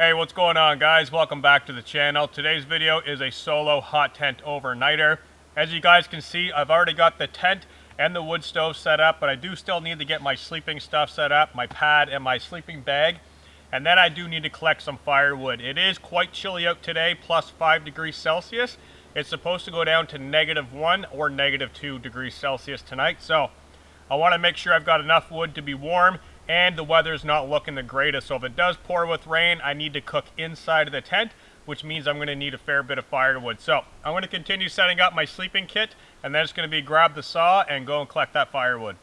Hey, what's going on, guys? Welcome back to the channel. Today's video is a solo hot tent overnighter. As you guys can see, I've already got the tent and the wood stove set up, but I do still need to get my sleeping stuff set up, my pad and my sleeping bag. And then I do need to collect some firewood. It is quite chilly out today, plus 5 degrees Celsius. It's supposed to go down to -1 or -2 degrees Celsius tonight. So I want to make sure I've got enough wood to be warm, and the weather's not looking the greatest. So if it does pour with rain, I need to cook inside of the tent, which means I'm going to need a fair bit of firewood. So I'm going to continue setting up my sleeping kit, and then it's going to be grab the saw and go and collect that firewood.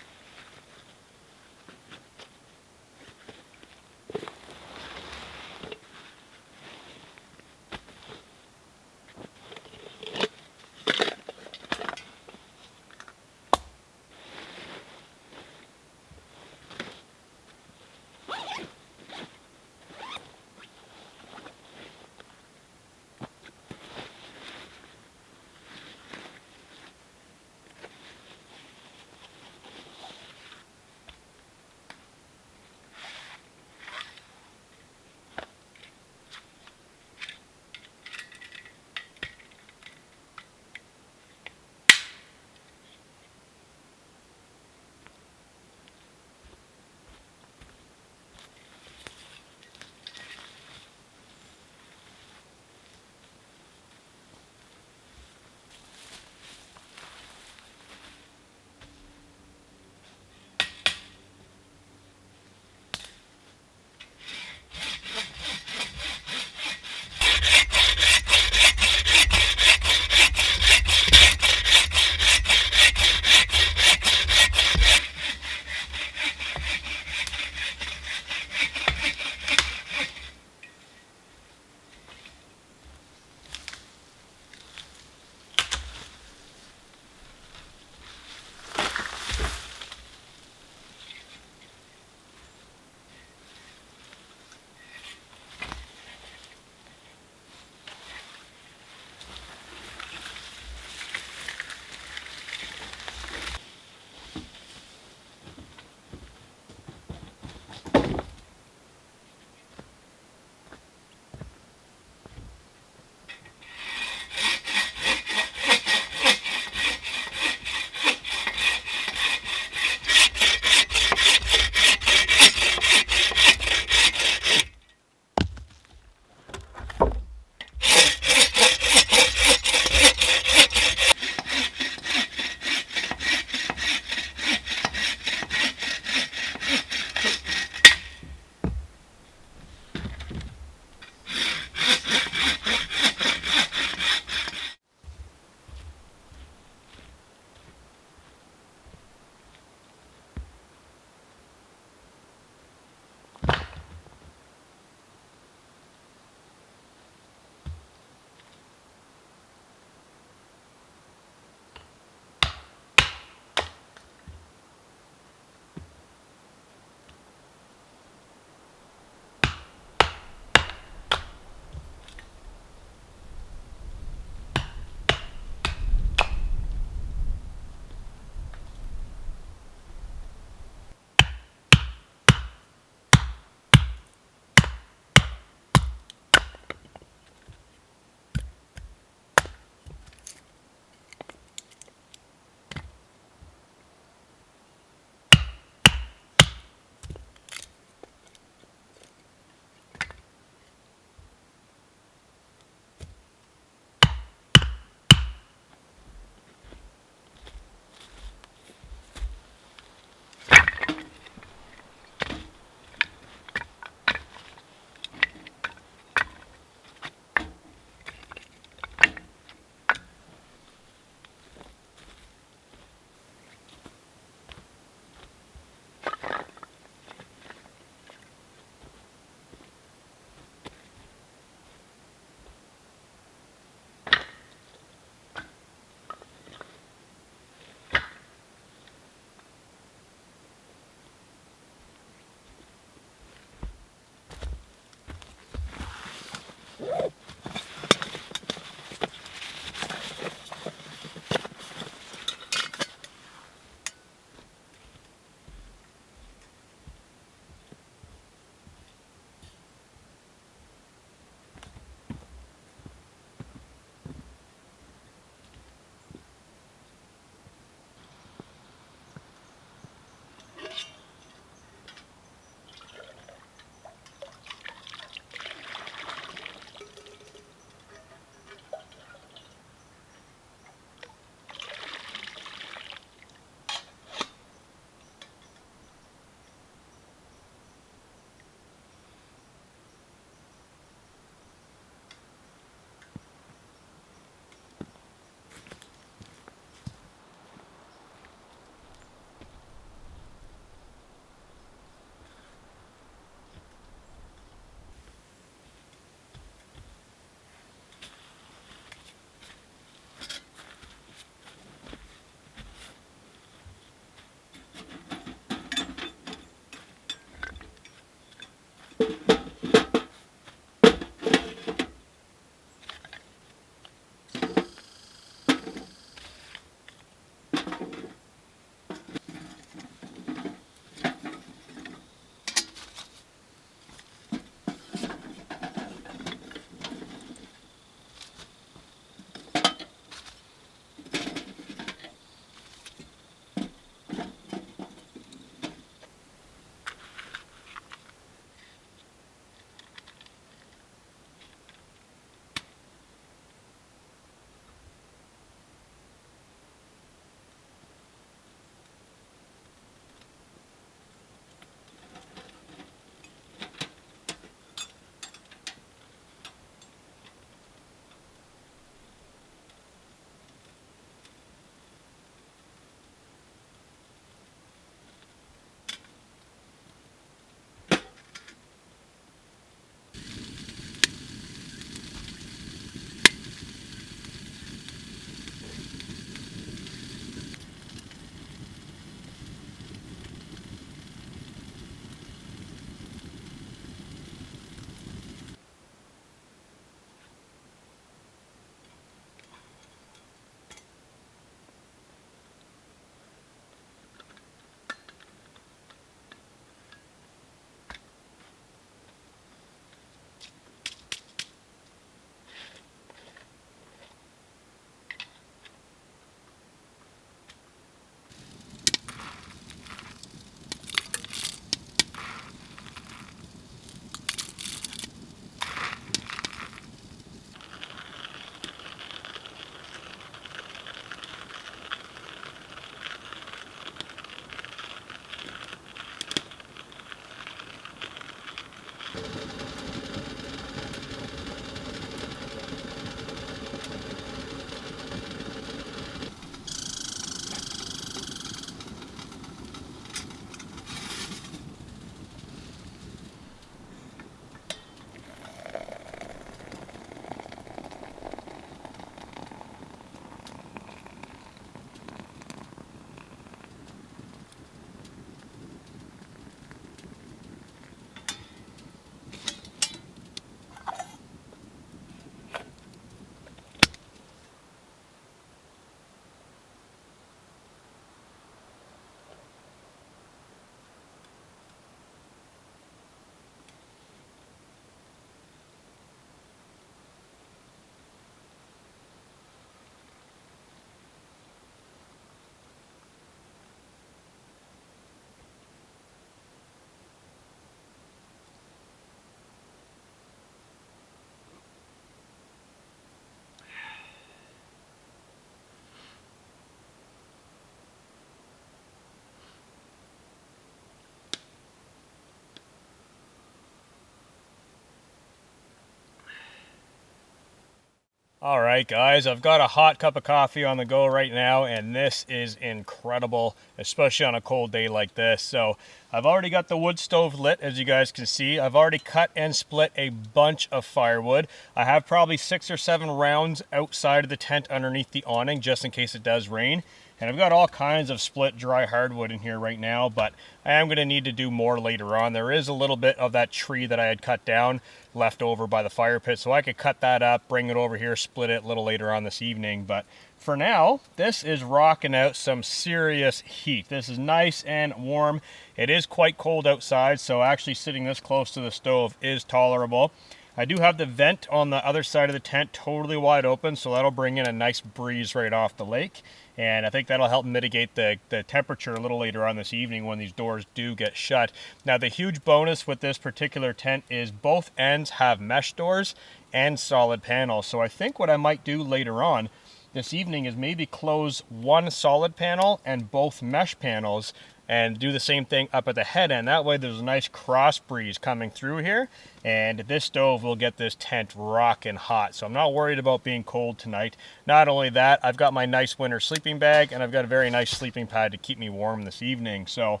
All right, guys, I've got a hot cup of coffee on the go right now, and this is incredible, especially on a cold day like this. So I've already got the wood stove lit, as you guys can see. I've already cut and split a bunch of firewood. I have probably 6 or 7 rounds outside of the tent underneath the awning, just in case it does rain. And I've got all kinds of split dry hardwood in here right now, but I am going to need to do more later on. There is a little bit of that tree that I had cut down left over by the fire pit, so I could cut that up, bring it over here, split it a little later on this evening. But for now, this is rocking out some serious heat. This is nice and warm. It is quite cold outside, so actually sitting this close to the stove is tolerable. I do have the vent on the other side of the tent totally wide open, so that'll bring in a nice breeze right off the lake. And I think that'll help mitigate the temperature a little later on this evening when these doors do get shut. Now, the huge bonus with this particular tent is both ends have mesh doors and solid panels. So I think what I might do later on this evening is maybe close one solid panel and both mesh panels and do the same thing up at the head end. That way there's a nice cross breeze coming through here, and this stove will get this tent rocking hot. So I'm not worried about being cold tonight. Not only that, I've got my nice winter sleeping bag, and I've got a very nice sleeping pad to keep me warm this evening. So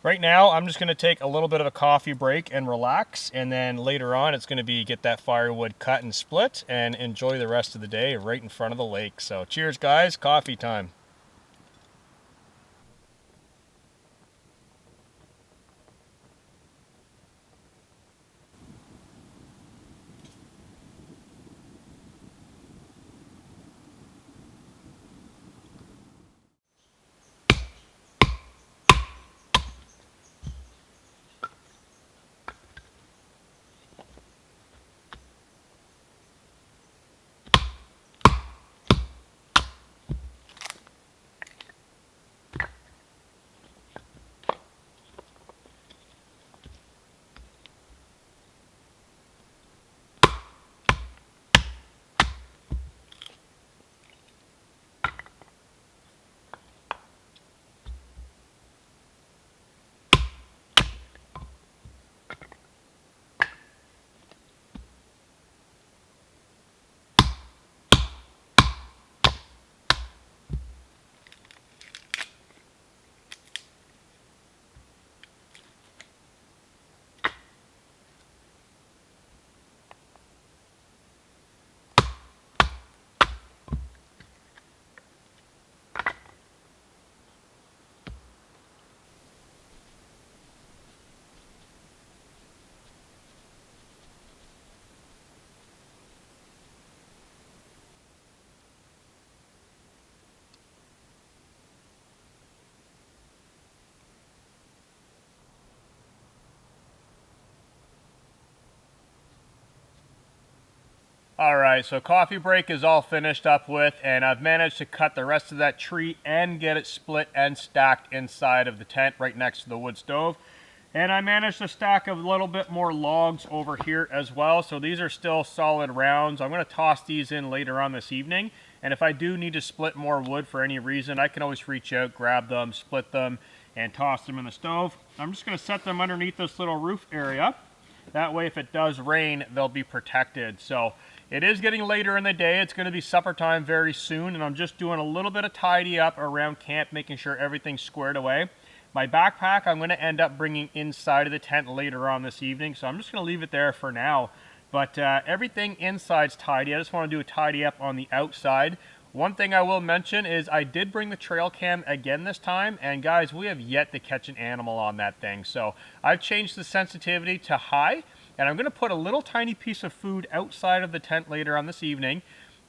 right now, I'm just gonna take a little bit of a coffee break and relax, and then later on, it's gonna be get that firewood cut and split and enjoy the rest of the day right in front of the lake. So cheers, guys, coffee time. All right, so coffee break is all finished up with, and I've managed to cut the rest of that tree and get it split and stacked inside of the tent right next to the wood stove. And I managed to stack a little bit more logs over here as well. So these are still solid rounds. I'm gonna toss these in later on this evening. And if I do need to split more wood for any reason, I can always reach out, grab them, split them, and toss them in the stove. I'm just gonna set them underneath this little roof area. That way, if it does rain, they'll be protected. So it is getting later in the day. It's going to be supper time very soon, and I'm just doing a little bit of tidy up around camp, making sure everything's squared away. My backpack, I'm going to end up bringing inside of the tent later on this evening, so I'm just going to leave it there for now. But everything inside's tidy. I just want to do a tidy up on the outside. One thing I will mention is I did bring the trail cam again this time, and guys, we have yet to catch an animal on that thing. So I've changed the sensitivity to high, and I'm going to put a little tiny piece of food outside of the tent later on this evening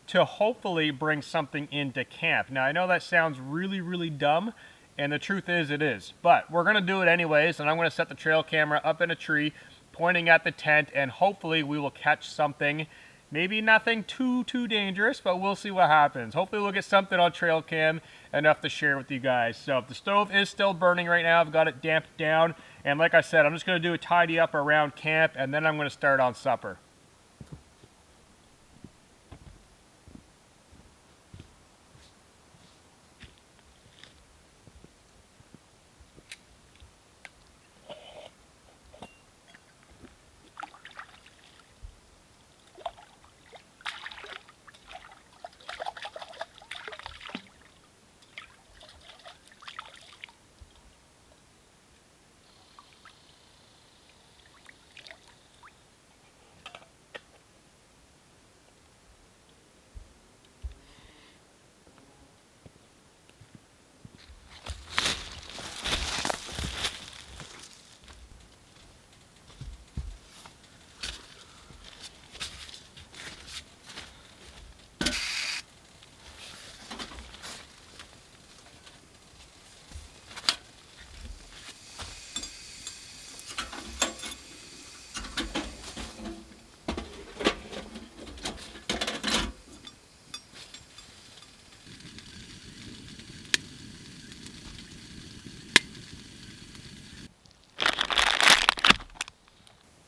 to hopefully bring something into camp. Now, I know that sounds really, really dumb, and the truth is it is. But we're going to do it anyways, and I'm going to set the trail camera up in a tree, pointing at the tent, and hopefully we will catch something. Maybe nothing too dangerous, but we'll see what happens. Hopefully we'll get something on trail cam enough to share with you guys. So the stove is still burning right now. I've got it damped down. And like I said, I'm just going to do a tidy up around camp, and then I'm going to start on supper.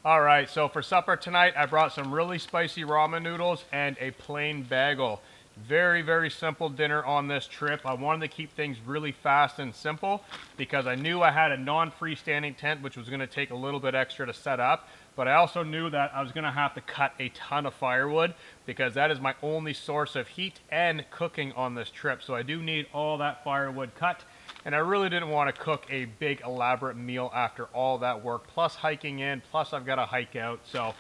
All right, so for supper tonight, I brought some really spicy ramen noodles and a plain bagel. Very, very simple dinner on this trip. I wanted to keep things really fast and simple because I knew I had a non-freestanding tent, which was going to take a little bit extra to set up. But I also knew that I was going to have to cut a ton of firewood because that is my only source of heat and cooking on this trip. So I do need all that firewood cut. And I really didn't want to cook a big elaborate meal after all that work, plus hiking in, plus I've got to hike out. So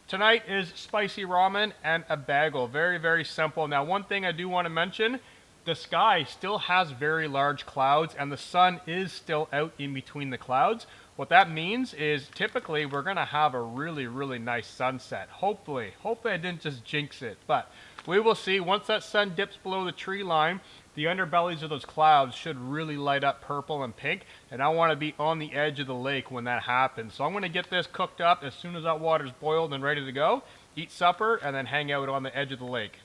tonight is spicy ramen and a bagel. Very, very simple. Now, one thing I do want to mention, the sky still has very large clouds and the sun is still out in between the clouds. What that means is typically we're going to have a really, really nice sunset. Hopefully I didn't just jinx it, but we will see. Once that sun dips below the tree line, the underbellies of those clouds should really light up purple and pink, and I want to be on the edge of the lake when that happens. So I'm going to get this cooked up as soon as that water's boiled and ready to go, eat supper, and then hang out on the edge of the lake.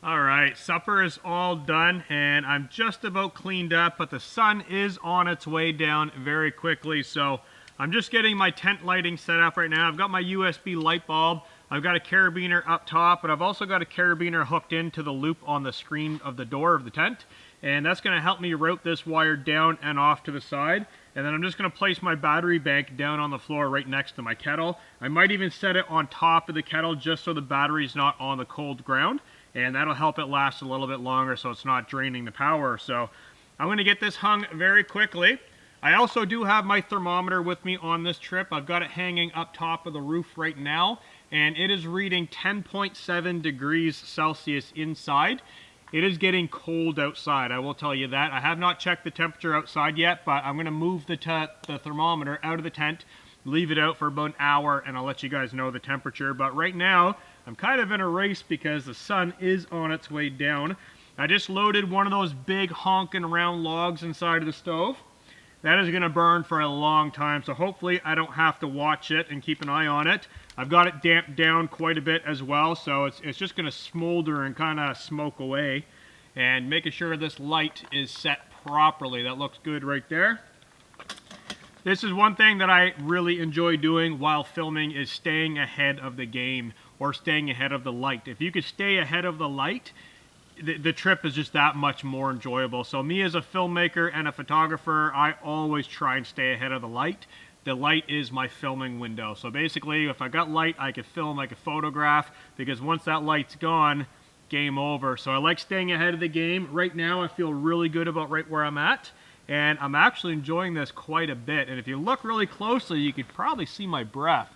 All right, supper is all done and I'm just about cleaned up, but the sun is on its way down very quickly. So I'm just getting my tent lighting set up right now. I've got my USB light bulb. I've got a carabiner up top, but I've also got a carabiner hooked into the loop on the screen of the door of the tent. And that's gonna help me route this wire down and off to the side. And then I'm just gonna place my battery bank down on the floor right next to my kettle. I might even set it on top of the kettle just so the battery's not on the cold ground. And that'll help it last a little bit longer so it's not draining the power. So I'm going to get this hung very quickly. I also do have my thermometer with me on this trip. I've got it hanging up top of the roof right now, and it is reading 10.7 degrees Celsius inside. It is getting cold outside, I will tell you that. I have not checked the temperature outside yet, but I'm going to move the thermometer out of the tent, leave it out for about an hour, and I'll let you guys know the temperature. But right now, I'm kind of in a race because the sun is on its way down. I just loaded one of those big honking round logs inside of the stove. That is going to burn for a long time, so hopefully I don't have to watch it and keep an eye on it. I've got it damped down quite a bit as well, so it's just going to smolder and kind of smoke away. And making sure this light is set properly. That looks good right there. This is one thing that I really enjoy doing while filming, is staying ahead of the game or staying ahead of the light. If you could stay ahead of the light, the trip is just that much more enjoyable. So me as a filmmaker and a photographer, I always try and stay ahead of the light. The light is my filming window. So basically, if I got light, I could film, I could photograph, because once that light's gone, game over. So I like staying ahead of the game. Right now, I feel really good about right where I'm at, and I'm actually enjoying this quite a bit. And if you look really closely, you could probably see my breath.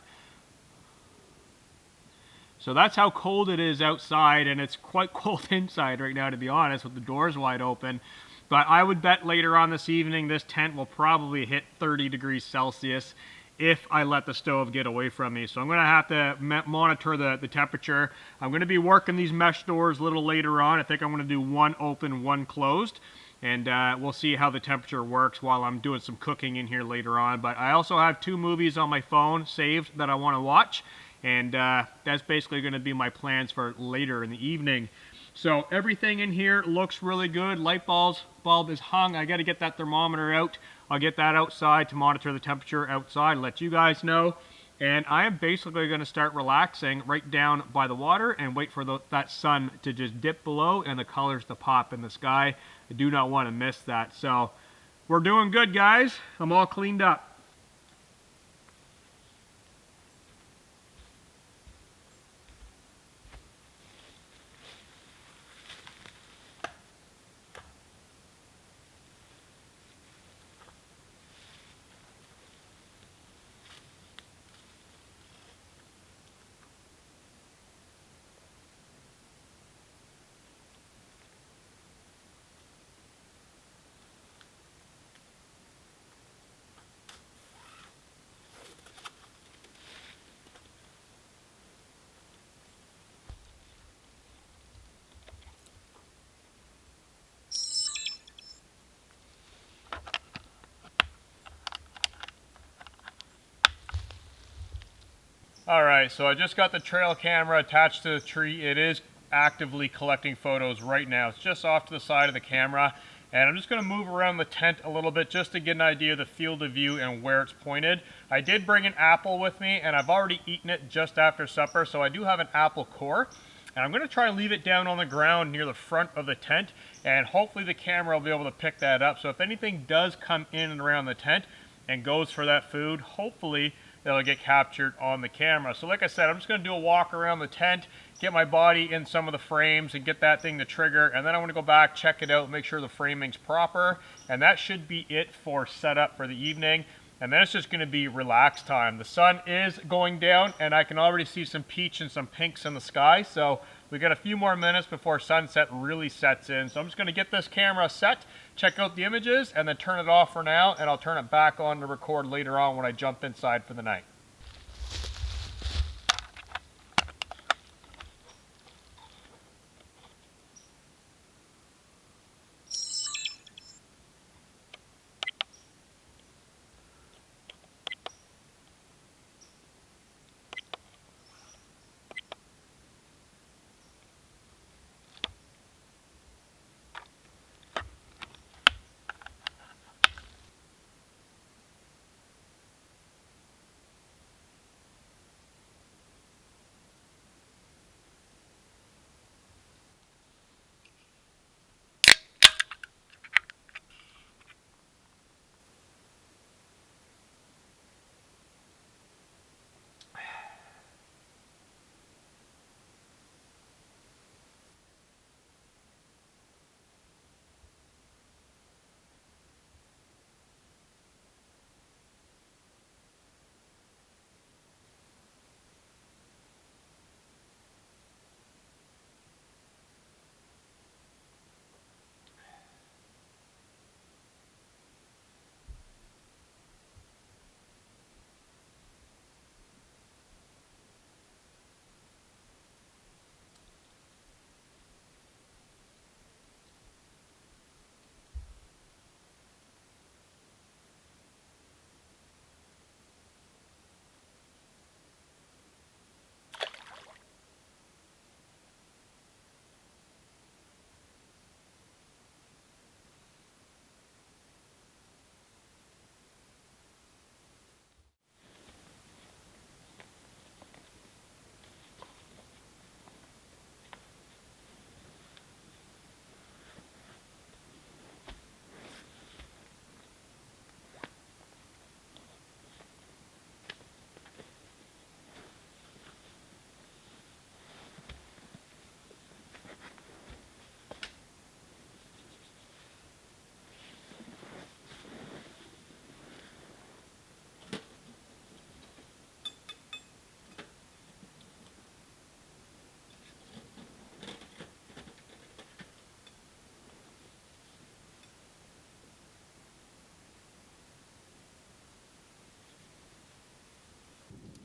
So that's how cold it is outside, and it's quite cold inside right now, to be honest, with the doors wide open. But I would bet later on this evening this tent will probably hit 30 degrees Celsius if I let the stove get away from me. So I'm going to have to monitor the temperature. I'm going to be working these mesh doors a little later on. I think I'm going to do one open, one closed. And we'll see how the temperature works while I'm doing some cooking in here later on. But I also have 2 movies on my phone saved that I want to watch. And that's basically going to be my plans for later in the evening. So everything in here looks really good. Light bulb is hung. I got to get that thermometer out. I'll get that outside to monitor the temperature outside, let you guys know. And I am basically going to start relaxing right down by the water and wait for that sun to just dip below and the colors to pop in the sky. I do not want to miss that. So we're doing good, guys. I'm all cleaned up. Alright, so I just got the trail camera attached to the tree. It is actively collecting photos right now. It's just off to the side of the camera. And I'm just going to move around the tent a little bit just to get an idea of the field of view and where it's pointed. I did bring an apple with me, and I've already eaten it just after supper, so I do have an apple core. And I'm going to try and leave it down on the ground near the front of the tent, and hopefully the camera will be able to pick that up. So if anything does come in and around the tent and goes for that food, hopefully it'll get captured on the camera. So like I said, I'm just going to do a walk around the tent, get my body in some of the frames and get that thing to trigger, and then I'm going to go back, check it out, make sure the framing's proper, and that should be it for setup for the evening. And then it's just going to be relax time. The sun is going down, and I can already see some peach and some pinks in the sky, so we got a few more minutes before sunset really sets in. So I'm just going to get this camera set, check out the images, and then turn it off for now, and I'll turn it back on to record later on when I jump inside for the night.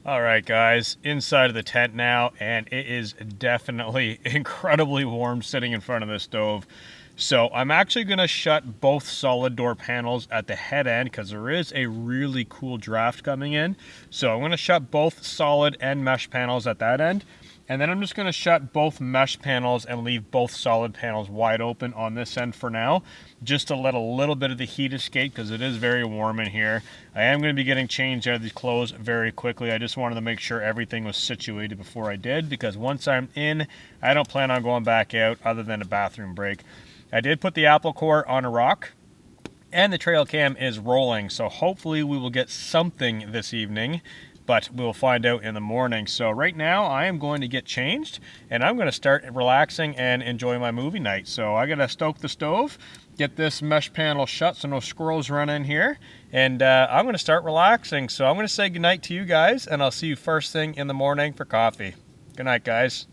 All right, guys, inside of the tent now, and it is definitely incredibly warm sitting in front of the stove. So I'm actually going to shut both solid door panels at the head end because there is a really cool draft coming in. So I'm going to shut both solid and mesh panels at that end. And then I'm just going to shut both mesh panels and leave both solid panels wide open on this end for now, just to let a little bit of the heat escape because it is very warm in here. I am going to be getting changed out of these clothes very quickly. I just wanted to make sure everything was situated before I did, because once I'm in, I don't plan on going back out other than a bathroom break. I did put the apple core on a rock, and the trail cam is rolling, so hopefully we will get something this evening, but we'll find out in the morning. So right now I am going to get changed and I'm going to start relaxing and enjoy my movie night. So I got to stoke the stove, get this mesh panel shut so no squirrels run in here, and I'm going to start relaxing. So I'm going to say goodnight to you guys, and I'll see you first thing in the morning for coffee. Good night, guys.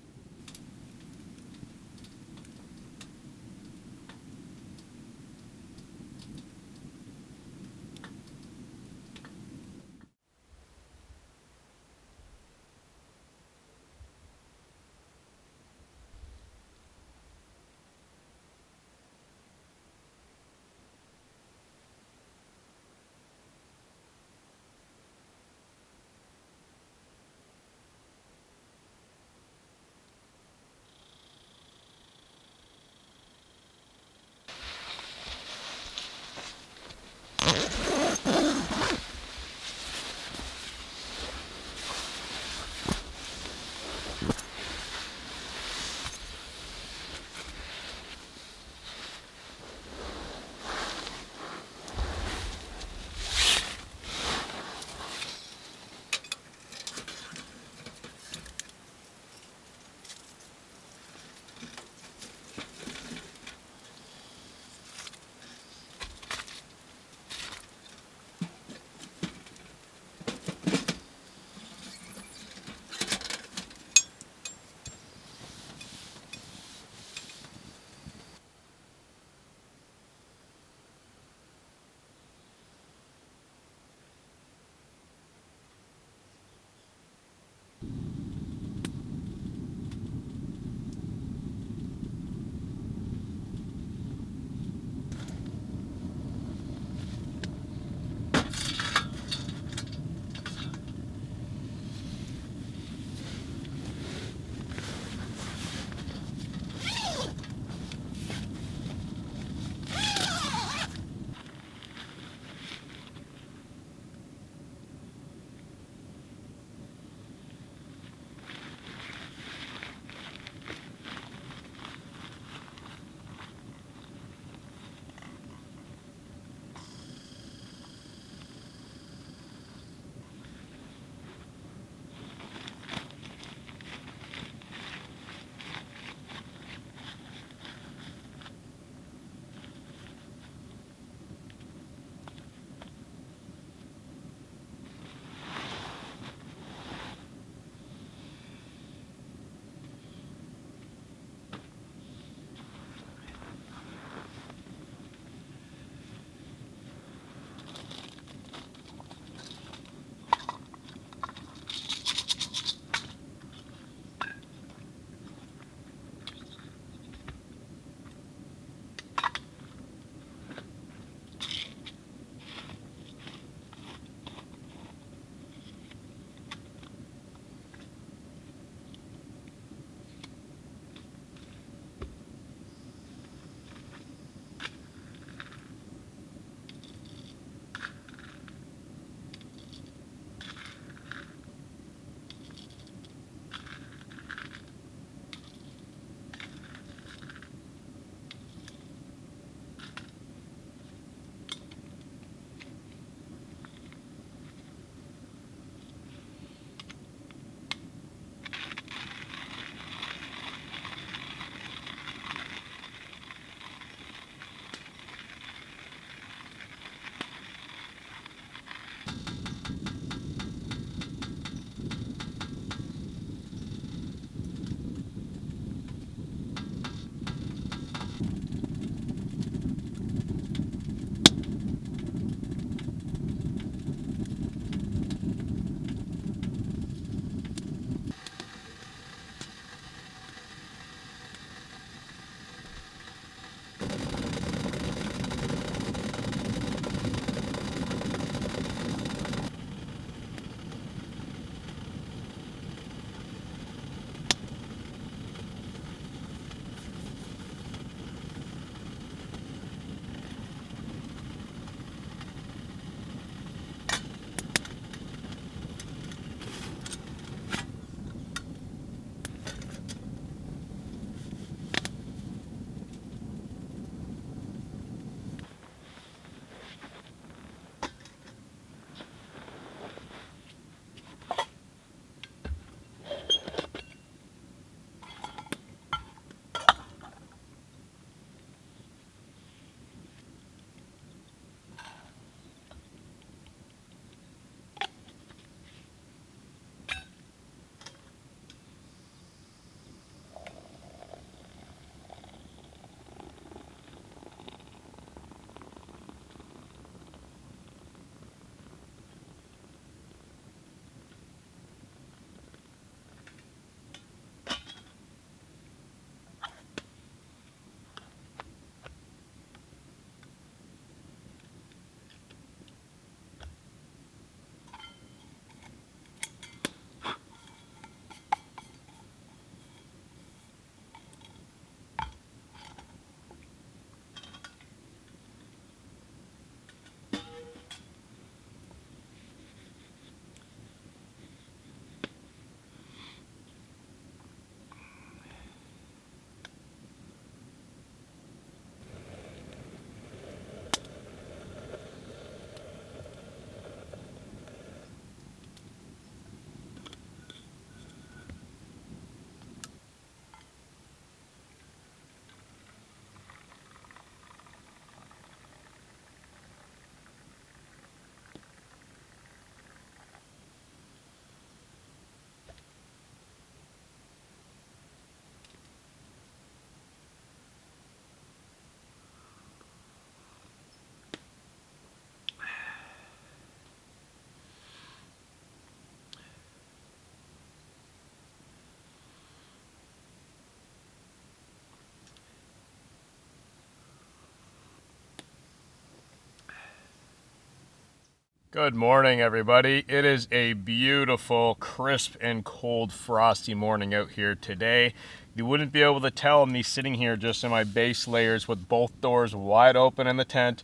Good morning, everybody. It is a beautiful, crisp and cold, frosty morning out here today. You wouldn't be able to tell me sitting here just in my base layers with both doors wide open in the tent,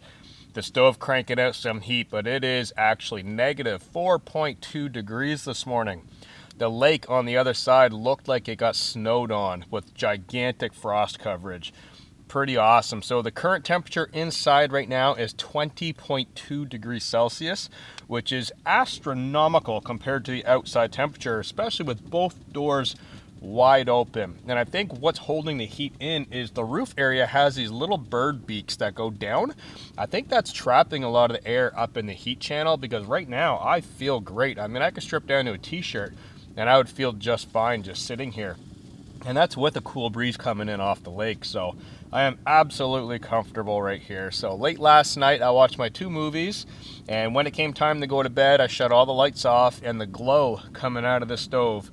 the stove cranking out some heat, but it is actually negative 4.2 degrees this morning. The lake on the other side looked like it got snowed on with gigantic frost coverage. Pretty awesome. So the current temperature inside right now is 20.2 degrees Celsius, which is astronomical compared to the outside temperature, especially with both doors wide open. And I think what's holding the heat in is the roof area has these little bird beaks that go down. I think that's trapping a lot of the air up in the heat channel, because right now I feel great. I mean, I could strip down to a t-shirt and I would feel just fine just sitting here. And that's with a cool breeze coming in off the lake. So I am absolutely comfortable right here. So late last night, I watched my 2 movies. And when it came time to go to bed, I shut all the lights off. And the glow coming out of the stove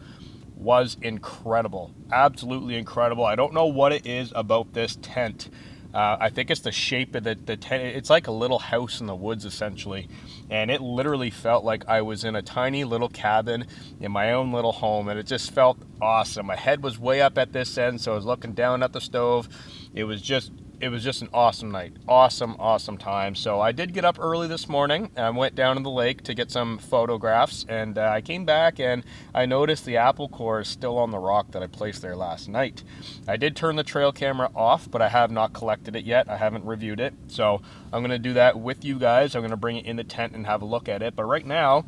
was incredible. Absolutely incredible. I don't know what it is about this tent. I think it's the shape of the tent. It's like a little house in the woods, essentially. And it literally felt like I was in a tiny little cabin in my own little home. And it just felt awesome. My head was way up at this end, so I was looking down at the stove. It was just an awesome night. Awesome time. So I did get up early this morning. I went down to the lake to get some photographs, and I came back and I noticed the apple core is still on the rock that I placed there last night. I did turn the trail camera off, but I have not collected it yet. I haven't reviewed it. So I'm going to do that with you guys. I'm going to bring it in the tent and have a look at it. But right now,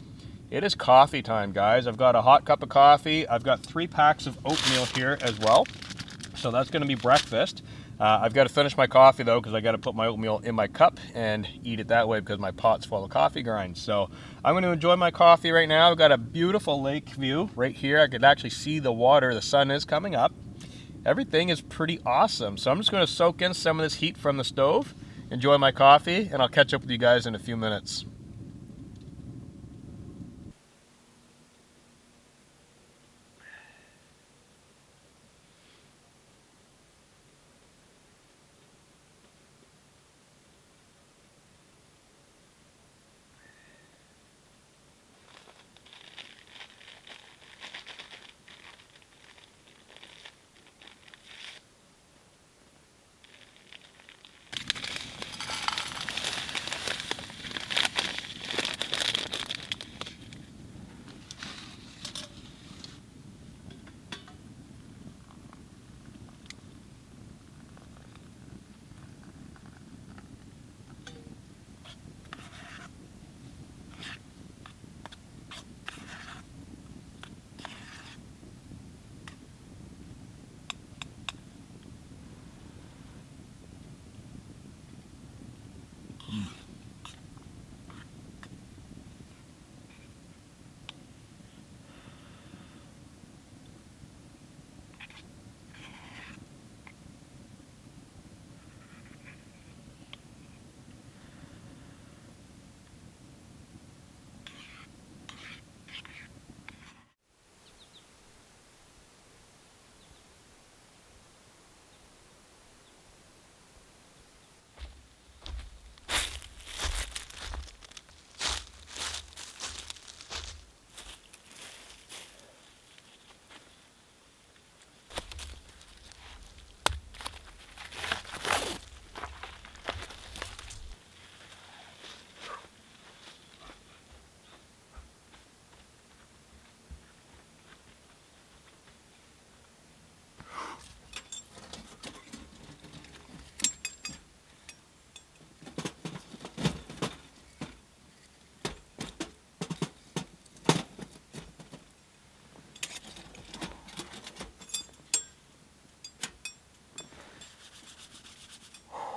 it is coffee time, guys. I've got a hot cup of coffee. I've got 3 packs of oatmeal here as well. So that's going to be breakfast. I've got to finish my coffee, though, because I got to put my oatmeal in my cup and eat it that way because my pot's full of coffee grinds. So I'm going to enjoy my coffee right now. I've got a beautiful lake view right here. I could actually see the water. The sun is coming up. Everything is pretty awesome. So I'm just going to soak in some of this heat from the stove, enjoy my coffee, and I'll catch up with you guys in a few minutes.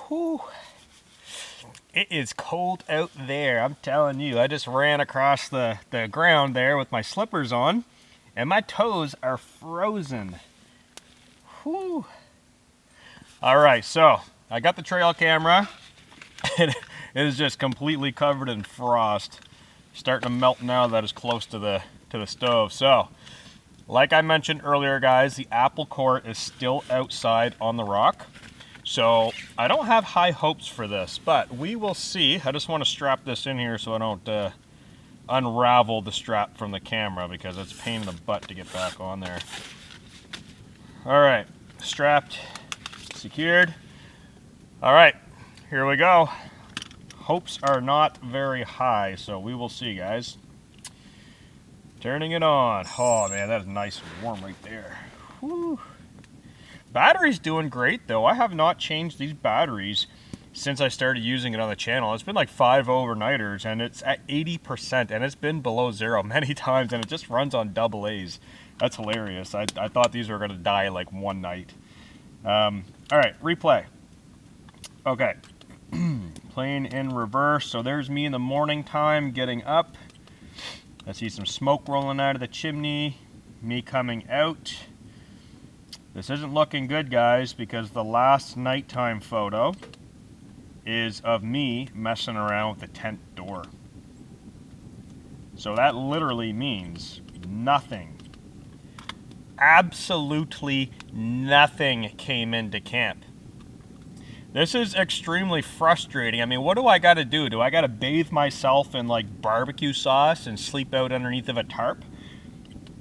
Whew. It is cold out there, I'm telling you. I just ran across the ground there with my slippers on, and my toes are frozen. Whew. All right, so I got the trail camera. It is just completely covered in frost. Starting to melt now that it's close to the stove. So, like I mentioned earlier, guys, the apple core is still outside on the rock. So I don't have high hopes for this, but we will see. I just want to strap this in here so I don't unravel the strap from the camera because it's a pain in the butt to get back on there. All right, strapped, secured. All right, here we go. Hopes are not very high, so we will see, guys. Turning it on. Oh man, that is nice and warm right there. Whew. Battery's doing great though. I have not changed these batteries since I started using it on the channel. It's been like 5 overnighters and it's at 80%, and it's been below zero many times, and it just runs on double A's. That's hilarious. I thought these were going to die like one night. All right, replay. Okay, playing in reverse. So there's me in the morning time getting up. I see some smoke rolling out of the chimney, me coming out. This isn't looking good, guys, because the last nighttime photo is of me messing around with the tent door. So that literally means nothing. Absolutely nothing came into camp. This is extremely frustrating. I mean, what do I got to do? Do I got to bathe myself in like barbecue sauce and sleep out underneath of a tarp?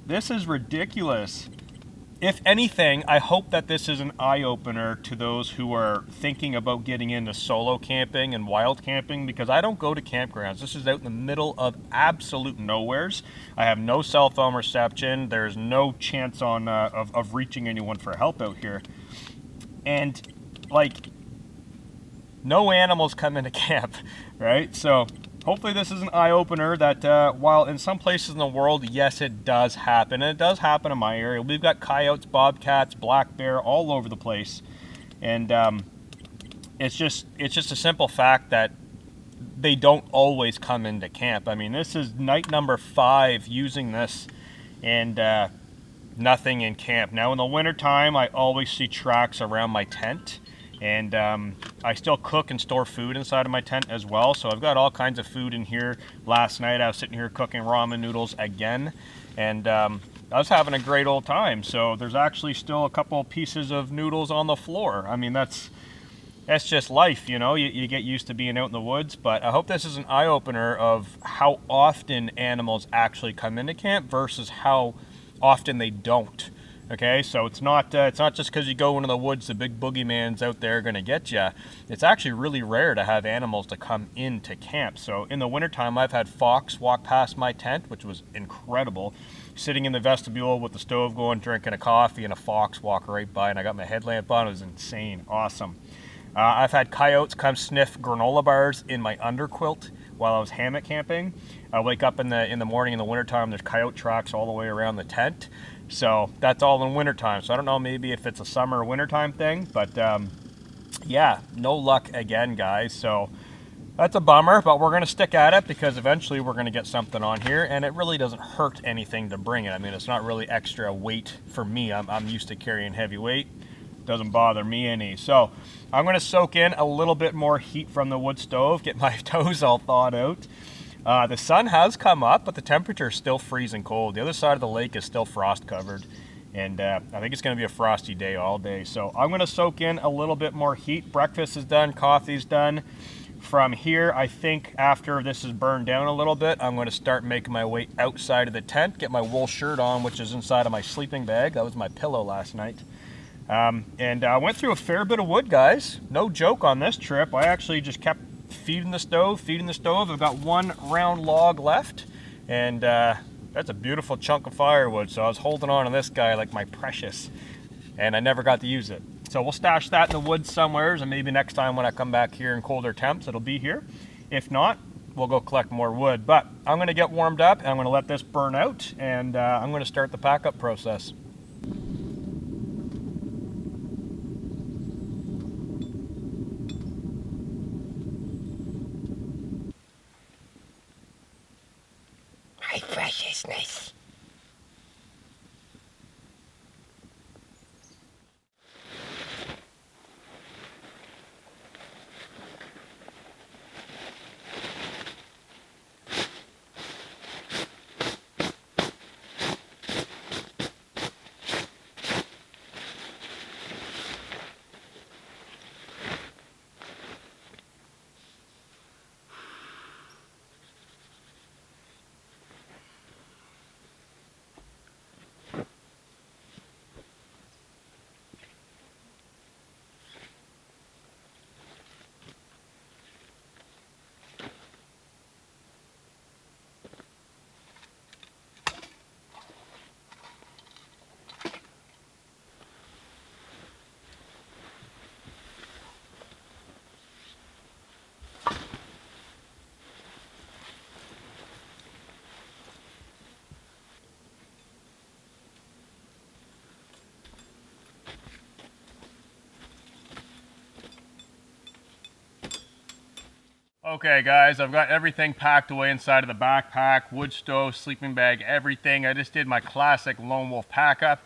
This is ridiculous. If anything, I hope that this is an eye-opener to those who are thinking about getting into solo camping and wild camping, because I don't go to campgrounds. This is out in the middle of absolute nowheres. I have no cell phone reception. There's no chance on of reaching anyone for help out here. And, like, no animals come into camp, right? So hopefully this is an eye-opener that while in some places in the world, yes, it does happen. And it does happen in my area. We've got coyotes, bobcats, black bear all over the place. And it's just a simple fact that they don't always come into camp. I mean, this is night number 5 using this, and nothing in camp. Now in the wintertime, I always see tracks around my tent. And I still cook and store food inside of my tent as well. So I've got all kinds of food in here. Last night I was sitting here cooking ramen noodles again. And I was having a great old time. So there's actually still a couple pieces of noodles on the floor. I mean, that's just life, you know. You get used to being out in the woods. But I hope this is an eye-opener of how often animals actually come into camp versus how often they don't. Okay, so it's not just because you go into the woods, the big boogeyman's out there going to get you. It's actually really rare to have animals to come into camp. So in the wintertime, I've had fox walk past my tent, which was incredible. Sitting in the vestibule with the stove going, drinking a coffee, and a fox walk right by, and I got my headlamp on. It was insane, awesome. I've had coyotes come sniff granola bars in my underquilt while I was hammock camping. I wake up in the morning in the wintertime, there's coyote tracks all the way around the tent. So that's all in wintertime. So I don't know maybe if it's a summer or wintertime thing, but yeah, no luck again, guys. So that's a bummer, but we're going to stick at it because eventually we're going to get something on here, and it really doesn't hurt anything to bring it. I mean, it's not really extra weight for me. I'm used to carrying heavy weight. Doesn't bother me any. So I'm going to soak in a little bit more heat from the wood stove, get my toes all thawed out. The sun has come up, but the temperature is still freezing cold. The other side of the lake is still frost covered, and I think it's going to be a frosty day all day. So I'm going to soak in a little bit more heat. Breakfast is done, coffee's done. From here, I think after this is burned down a little bit, I'm going to start making my way outside of the tent, get my wool shirt on, which is inside of my sleeping bag. That was my pillow last night. And I went through a fair bit of wood, guys. No joke on this trip. I actually just kept feeding the stove. I've got one round log left, and that's a beautiful chunk of firewood. So I was holding on to this guy like my precious, and I never got to use it. So we'll stash that in the woods somewheres, and maybe next time when I come back here in colder temps, it'll be here. If not, we'll go collect more wood. But I'm going to get warmed up, and I'm going to let this burn out, and I'm going to start the pack-up process. Preciousness. Okay guys, I've got everything packed away inside of the backpack, wood stove, sleeping bag, everything. I just did my classic Lone Wolf pack up,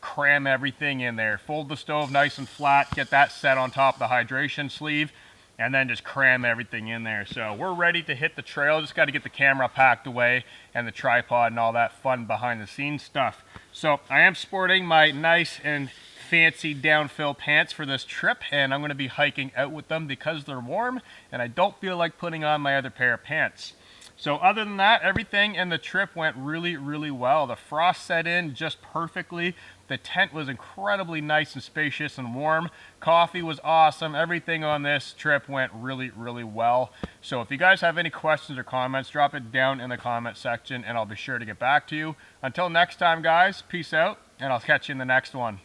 cram everything in there. Fold the stove nice and flat, get that set on top of the hydration sleeve, and then just cram everything in there. So we're ready to hit the trail. Just got to get the camera packed away and the tripod and all that fun behind the scenes stuff. So I am sporting my nice and fancy downfill pants for this trip, and I'm going to be hiking out with them because they're warm and I don't feel like putting on my other pair of pants. So other than that, everything in the trip went really well. The frost set in just perfectly. The tent was incredibly nice and spacious and warm. Coffee was awesome. Everything on this trip went really well. So if you guys have any questions or comments, drop it down in the comment section and I'll be sure to get back to you. Until next time guys, peace out and I'll catch you in the next one.